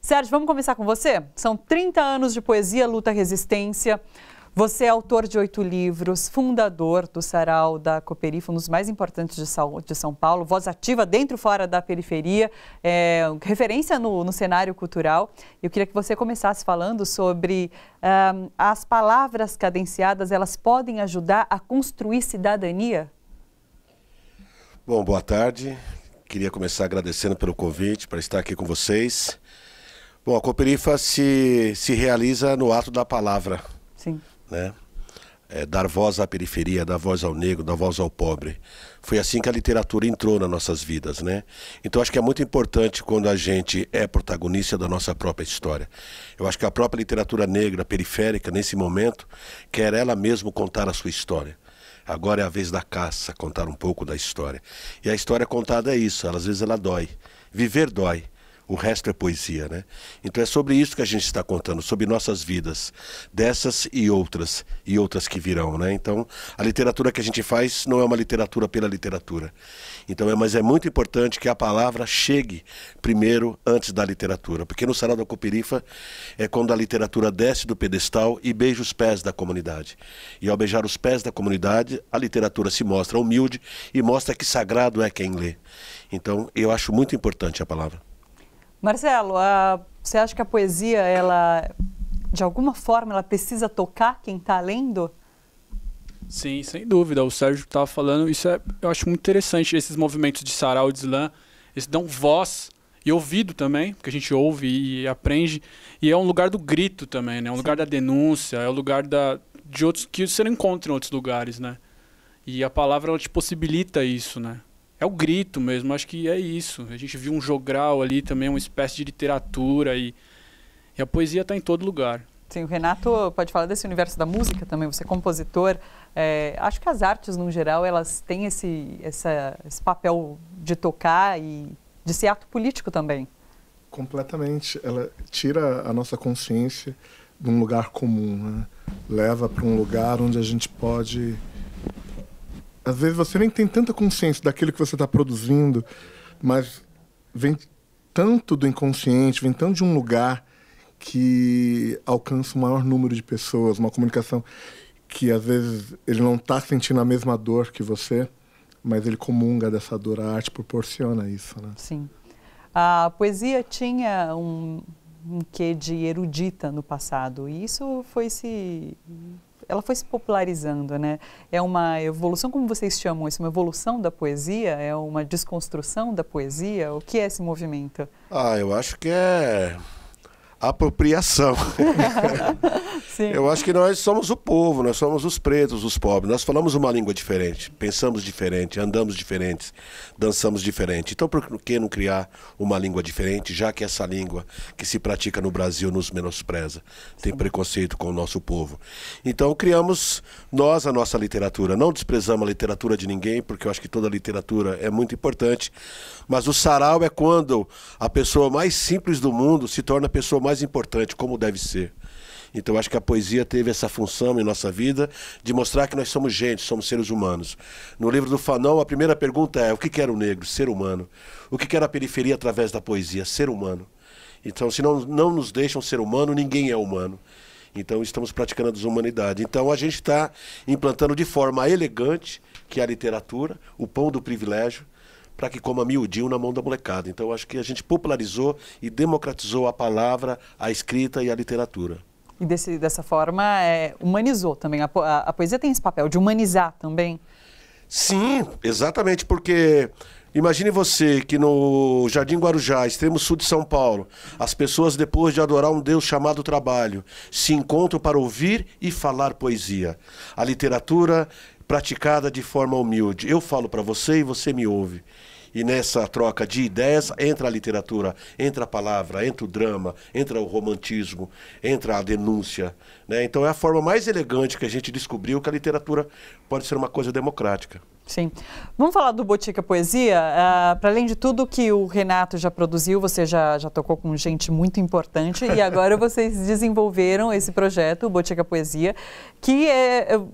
Sérgio, vamos começar com você? São 30 anos de poesia, luta, resistência. Você é autor de 8 livros, fundador do Sarau da Cooperifa, um dos mais importantes de São Paulo, voz ativa dentro e fora da periferia, referência no cenário cultural. Eu queria que você começasse falando sobre as palavras cadenciadas, elas podem ajudar a construir cidadania? Bom, boa tarde. Queria começar agradecendo pelo convite para estar aqui com vocês. Bom, a Cooperifa se realiza no ato da palavra. Sim. Né? Dar voz à periferia, dar voz ao negro, dar voz ao pobre. Foi assim que a literatura entrou nas nossas vidas, né? Então acho que é muito importante quando a gente é protagonista da nossa própria história. Eu acho que a própria literatura negra periférica, nesse momento, quer ela mesma contar a sua história. Agora é a vez da caça, contar um pouco da história. E a história contada é isso, às vezes ela dói. Viver dói. O resto é poesia, né? Então é sobre isso que a gente está contando, sobre nossas vidas, dessas e outras que virão, né? Então a literatura que a gente faz não é uma literatura pela literatura. Então mas é muito importante que a palavra chegue primeiro antes da literatura, porque no Sarau da Cooperifa é quando a literatura desce do pedestal e beija os pés da comunidade. E ao beijar os pés da comunidade, a literatura se mostra humilde e mostra que sagrado é quem lê. Então eu acho muito importante a palavra. Marcelo, você acha que a poesia, ela, de alguma forma, ela precisa tocar quem está lendo? Sim, sem dúvida. O Sérgio estava falando, eu acho muito interessante, esses movimentos de sarau, de slam, eles dão voz e ouvido também, porque a gente ouve e aprende, e é um lugar do grito também, né? É um lugar da denúncia, é um lugar de outros que você não encontra em outros lugares, né? E a palavra, ela te possibilita isso, né? É o grito mesmo, acho que é isso. A gente viu um jogral ali também, uma espécie de literatura e a poesia está em todo lugar. Sim, o Renato pode falar desse universo da música também, você é compositor. Acho que as artes, no geral, elas têm esse papel de tocar e de ser ato político também. Completamente. Ela tira a nossa consciência de um lugar comum, né? Leva para um lugar onde a gente pode... Às vezes você nem tem tanta consciência daquilo que você está produzindo, mas vem tanto do inconsciente, vem tanto de um lugar que alcança o maior número de pessoas, uma comunicação que às vezes ele não está sentindo a mesma dor que você, mas ele comunga dessa dor, a arte proporciona isso, né? Sim. A poesia tinha um quê de erudita no passado, e isso ela foi se popularizando, né? É uma evolução, como vocês chamam isso, uma evolução da poesia? É uma desconstrução da poesia? O que é esse movimento? Eu acho que é apropriação. Sim. Eu acho que nós somos o povo, nós somos os pretos, os pobres. Nós falamos uma língua diferente, pensamos diferente, andamos diferentes, dançamos diferente. Então por que não criar uma língua diferente, já que essa língua que se pratica no Brasil nos menospreza, tem preconceito com o nosso povo. Então criamos nós a nossa literatura. Não desprezamos a literatura de ninguém, porque eu acho que toda literatura é muito importante. Mas o sarau é quando a pessoa mais simples do mundo se torna a pessoa mais importante, como deve ser. Então eu acho que a poesia teve essa função em nossa vida de mostrar que nós somos gente, somos seres humanos. No livro do Fanon, a primeira pergunta é: o que era o negro? Ser humano. O que era a periferia através da poesia? Ser humano. Então, se não nos deixam ser humano, ninguém é humano. Então estamos praticando a desumanidade. Então a gente está implantando de forma elegante, que é a literatura, o pão do privilégio, para que coma miudinho na mão da molecada. Então acho que a gente popularizou e democratizou a palavra, a escrita e a literatura. E dessa forma humanizou também. A poesia tem esse papel de humanizar também? Sim, exatamente, porque imagine você que no Jardim Guarujá, extremo sul de São Paulo, as pessoas, depois de adorar um Deus chamado trabalho, se encontram para ouvir e falar poesia. A literatura praticada de forma humilde. Eu falo para você e você me ouve. E nessa troca de ideias entra a literatura, entra a palavra, entra o drama, entra o romantismo, entra a denúncia, né? Então é a forma mais elegante que a gente descobriu que a literatura pode ser uma coisa democrática. Sim. Vamos falar do Botica Poesia. Para além de tudo que o Renato já produziu, você já tocou com gente muito importante e agora vocês desenvolveram esse projeto, o Botica Poesia, que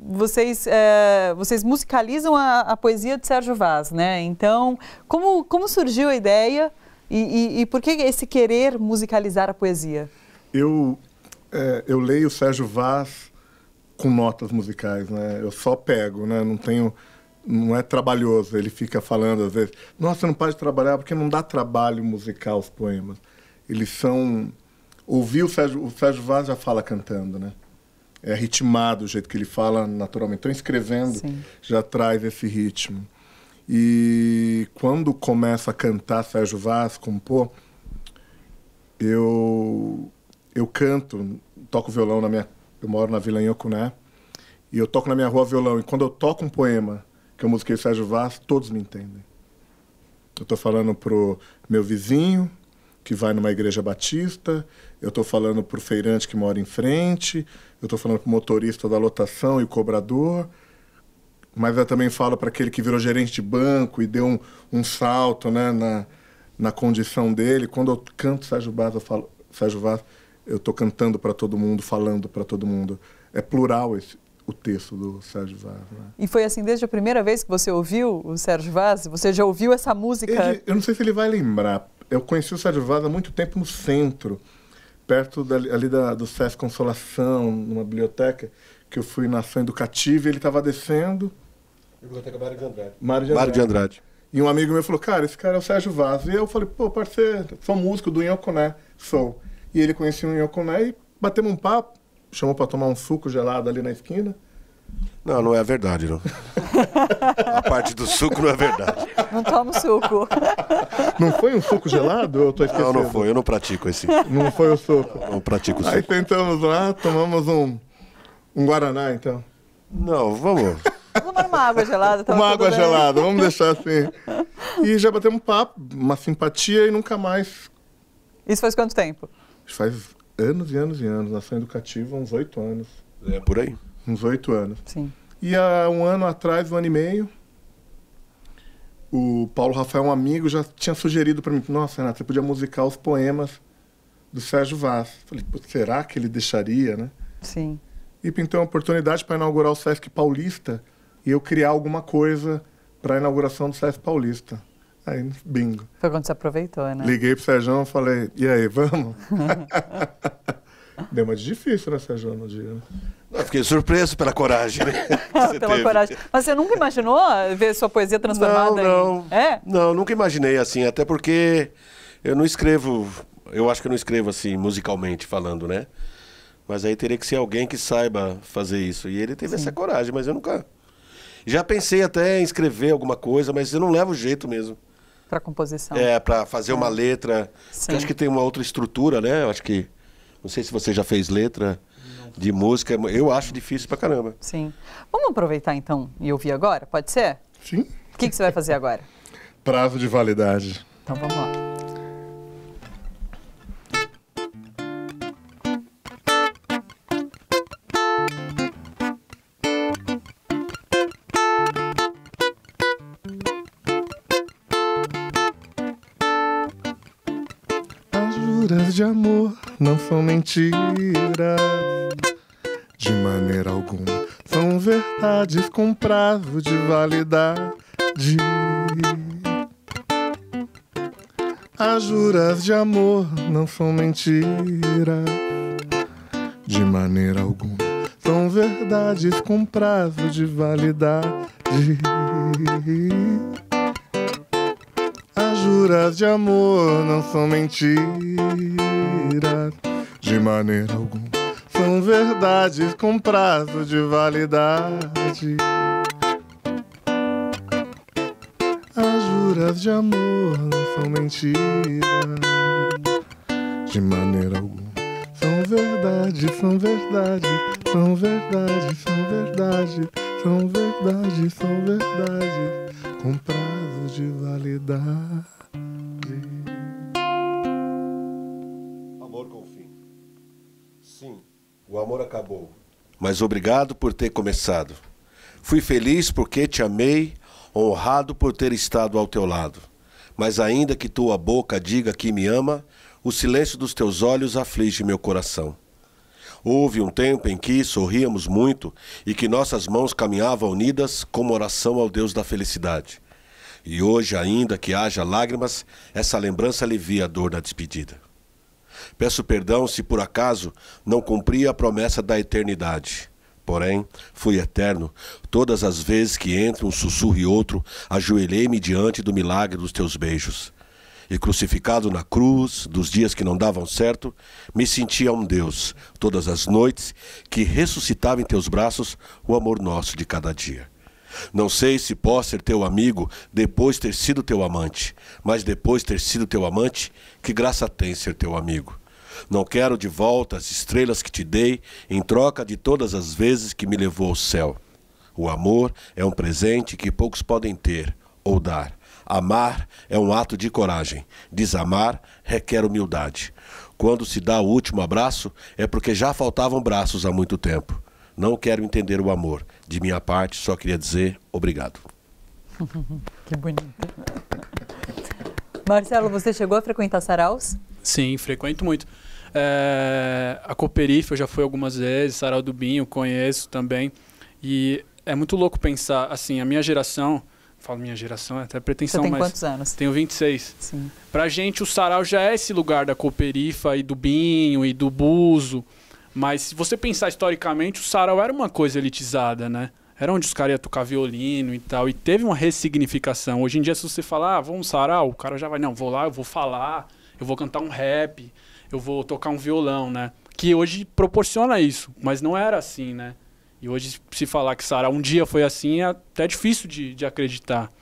vocês musicalizam a poesia de Sérgio Vaz, né? Então, como surgiu a ideia E por que esse querer musicalizar a poesia? Eu leio Sérgio Vaz com notas musicais, né? Eu só pego, né? Não é trabalhoso. Ele fica falando às vezes, nossa, você não pode trabalhar porque não dá trabalho musical os poemas. Eles são... Ouvir o Sérgio Vaz já fala cantando, né? É ritmado o jeito que ele fala naturalmente. Então, escrevendo, sim, já traz esse ritmo. E quando começa a cantar Sérgio Vaz, compor, eu canto, toco violão eu moro na Vila Inhocuné, e eu toco na minha rua violão. E quando eu toco um poema que eu musiquei Sérgio Vaz, todos me entendem. Eu estou falando pro meu vizinho, que vai numa igreja batista, eu estou falando pro feirante que mora em frente, eu estou falando pro motorista da lotação e o cobrador, mas eu também falo para aquele que virou gerente de banco e deu um salto, né, na condição dele. Quando eu canto Sérgio Vaz, eu estou cantando para todo mundo, falando para todo mundo. É plural o texto do Sérgio Vaz. Né? E foi assim desde a primeira vez que você ouviu o Sérgio Vaz? Você já ouviu essa música? Eu não sei se ele vai lembrar. Eu conheci o Sérgio Vaz há muito tempo no centro, perto do Sesc Consolação, numa biblioteca, que eu fui na ação educativa e ele estava descendo. Biblioteca Mário de Andrade. Mário de Andrade. E um amigo meu falou, cara, esse cara é o Sérgio Vaz. E eu falei, pô, parceiro, sou músico do Inhocuné, sou. E ele conhecia o Inhocuné e batemos um papo, chamou para tomar um suco gelado ali na esquina. Não, não é verdade, não. A parte do suco não é verdade. Não tomo suco. Não foi um suco gelado? Eu tô esquecendo. Não foi. Eu não pratico esse. Não foi o suco? Não pratico o suco. Aí tentamos lá, tomamos um Guaraná, então. Não, vamos... Vamos tomar uma água gelada. Uma água gelada, vamos deixar assim. E já batemos um papo, uma simpatia e nunca mais. Isso faz quanto tempo? Faz anos e anos e anos. Na ação educativa, uns 8 anos. É por aí. Uns 8 anos. Sim. E há um ano atrás, 1 ano e meio, o Paulo Rafael, um amigo, já tinha sugerido para mim, nossa, Renato, você podia musicar os poemas do Sérgio Vaz. Falei, será que ele deixaria, né? Sim. E pintou uma oportunidade para inaugurar o Sesc Paulista e eu criar alguma coisa para a inauguração do Sesc Paulista. Aí, bingo. Foi quando você aproveitou, né? Liguei pro Sérgio e falei, e aí, vamos? Deu uma de difícil, né, Sérgio, no dia, né? Eu fiquei surpreso pela coragem, né? Pela coragem. Mas você nunca imaginou ver sua poesia transformada não. É? Não, nunca imaginei assim, até porque eu não escrevo, eu acho que eu não escrevo assim, musicalmente falando, né? Mas aí teria que ser alguém que saiba fazer isso. E ele teve essa coragem, mas eu nunca... Já pensei até em escrever alguma coisa, mas eu não levo jeito mesmo. Para composição. Para fazer uma letra. Eu acho que tem uma outra estrutura, né? Eu acho que... Não sei se você já fez letra de música. Eu acho difícil pra caramba. Sim. Vamos aproveitar então e ouvir agora? Pode ser? Sim. O que você vai fazer agora? Prazo de validade. Então vamos lá. Juras de amor não são mentiras, de maneira alguma. São verdades com prazo de validade. As juras de amor não são mentiras, de maneira alguma. São verdades com prazo de validade. As juras de amor não são mentiras, de maneira alguma. São verdades com prazo de validade. As juras de amor não são mentiras, de maneira alguma. São verdade, são verdade, são verdade, são verdade, são verdade, são verdade, com prazo de validade. Amor com fim. Sim, o amor acabou. Mas obrigado por ter começado. Fui feliz porque te amei, honrado por ter estado ao teu lado. Mas ainda que tua boca diga que me ama, o silêncio dos teus olhos aflige meu coração. Houve um tempo em que sorríamos muito e que nossas mãos caminhavam unidas como oração ao Deus da felicidade. E hoje, ainda que haja lágrimas, essa lembrança alivia a dor da despedida. Peço perdão se por acaso não cumpri a promessa da eternidade. Porém, fui eterno. Todas as vezes que entre um sussurro e outro, ajoelhei-me diante do milagre dos teus beijos. E crucificado na cruz, dos dias que não davam certo, me sentia um Deus, todas as noites, que ressuscitava em teus braços o amor nosso de cada dia. Não sei se posso ser teu amigo depois ter sido teu amante, mas depois ter sido teu amante, que graça tem ser teu amigo. Não quero de volta as estrelas que te dei em troca de todas as vezes que me levou ao céu. O amor é um presente que poucos podem ter ou dar. Amar é um ato de coragem. Desamar requer humildade. Quando se dá o último abraço, é porque já faltavam braços há muito tempo. Não quero entender o amor. De minha parte, só queria dizer obrigado. Que bonito. Marcelo, você chegou a frequentar saraus? Sim, frequento muito. A Cooperifa eu já fui algumas vezes, Sarau do Binho, conheço também. E é muito louco pensar, assim, a minha geração, falo minha geração, é até pretensão, mas... Você tem mas quantos anos? Tenho 26. Sim. Pra gente o sarau já é esse lugar da Cooperifa e do Binho e do Buzo. Mas se você pensar historicamente, o sarau era uma coisa elitizada, né? Era onde os caras iam tocar violino e tal. E teve uma ressignificação. Hoje em dia, se você falar, vamos sarau, o cara já vai, não, vou lá, eu vou falar, eu vou cantar um rap, eu vou tocar um violão, né? Que hoje proporciona isso, mas não era assim, né? E hoje, se falar que sarau um dia foi assim, é até difícil de acreditar.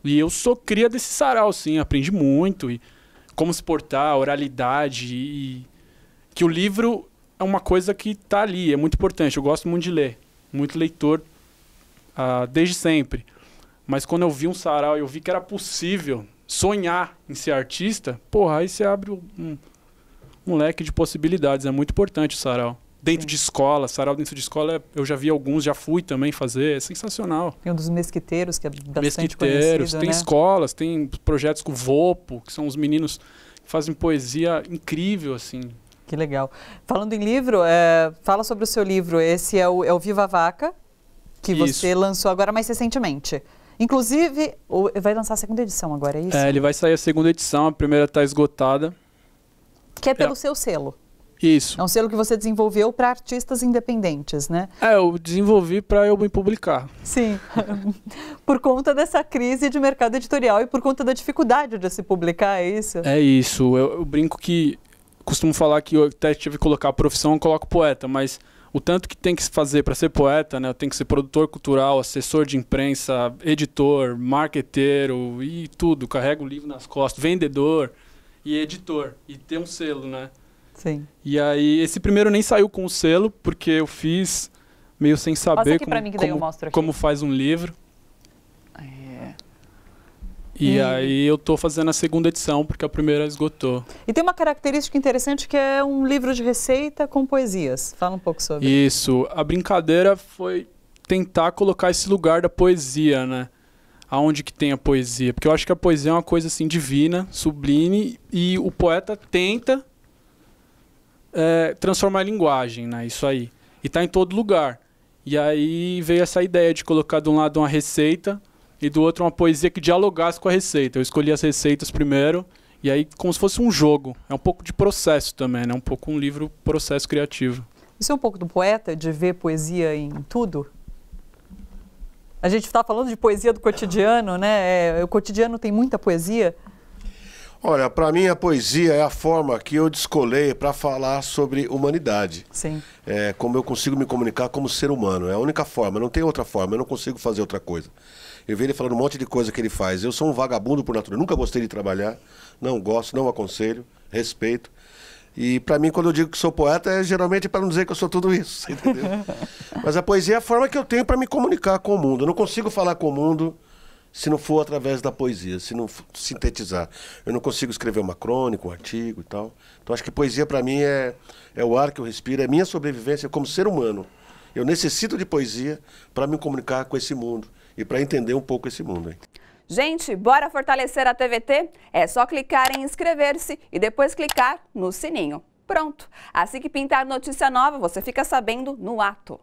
E eu sou cria desse sarau, sim, aprendi muito. E como se portar, oralidade e que o livro é uma coisa que está ali, é muito importante. Eu gosto muito de ler, muito leitor desde sempre. Mas quando eu vi um sarau e eu vi que era possível sonhar em ser artista, porra, aí você abre um leque de possibilidades. É muito importante o sarau. Dentro de escola, sarau dentro de escola, eu já vi alguns, já fui também fazer, é sensacional. Tem um dos mesquiteiros, que é bastante conhecido, tem, né? Escolas, tem projetos com o Vopo, que são os meninos que fazem poesia incrível, assim. Que legal. Falando em livro, fala sobre o seu livro. Esse é o Viva a Vaca, que você lançou agora mais recentemente. Inclusive, vai lançar a segunda edição agora, é isso? Ele vai sair a segunda edição, a primeira está esgotada. Que é pelo seu selo. Isso. É um selo que você desenvolveu para artistas independentes, né? Eu desenvolvi para eu me publicar. Sim. Por conta dessa crise de mercado editorial e por conta da dificuldade de se publicar, é isso? É isso. Eu brinco que... Costumo falar que eu até tive que colocar a profissão, eu coloco poeta, mas o tanto que tem que se fazer para ser poeta, né? Eu tenho que ser produtor cultural, assessor de imprensa, editor, marqueteiro e tudo. Carrego o livro nas costas, vendedor e editor. E ter um selo, né? Sim. E aí, esse primeiro nem saiu com o selo, porque eu fiz meio sem saber como faz um livro. E aí eu tô fazendo a segunda edição, porque a primeira esgotou. E tem uma característica interessante que é um livro de receita com poesias. Fala um pouco sobre isso. A brincadeira foi tentar colocar esse lugar da poesia, né? Aonde que tem a poesia. Porque eu acho que a poesia é uma coisa assim divina, sublime, e o poeta tenta transformar a linguagem, né? Isso aí. E tá em todo lugar. E aí veio essa ideia de colocar de um lado uma receita e do outro uma poesia que dialogasse com a receita. Eu escolhi as receitas primeiro, e aí como se fosse um jogo. É um pouco de processo também, né? Um pouco um livro processo criativo. Isso é um pouco do poeta, de ver poesia em tudo? A gente está falando de poesia do cotidiano, né? O cotidiano tem muita poesia. Olha, para mim a poesia é a forma que eu descolei para falar sobre humanidade. Sim. Como eu consigo me comunicar como ser humano. É a única forma, não tem outra forma, eu não consigo fazer outra coisa. Eu vi ele falando um monte de coisa que ele faz. Eu sou um vagabundo por natureza, nunca gostei de trabalhar, não gosto, não aconselho, respeito. E para mim, quando eu digo que sou poeta, é geralmente para não dizer que eu sou tudo isso, entendeu? Mas a poesia é a forma que eu tenho para me comunicar com o mundo. Eu não consigo falar com o mundo se não for através da poesia, se não sintetizar. Eu não consigo escrever uma crônica, um artigo e tal. Então acho que poesia para mim é o ar que eu respiro, é minha sobrevivência como ser humano. Eu necessito de poesia para me comunicar com esse mundo e para entender um pouco esse mundo. Gente, bora fortalecer a TVT? É só clicar em inscrever-se e depois clicar no sininho. Pronto! Assim que pintar notícia nova, você fica sabendo no ato.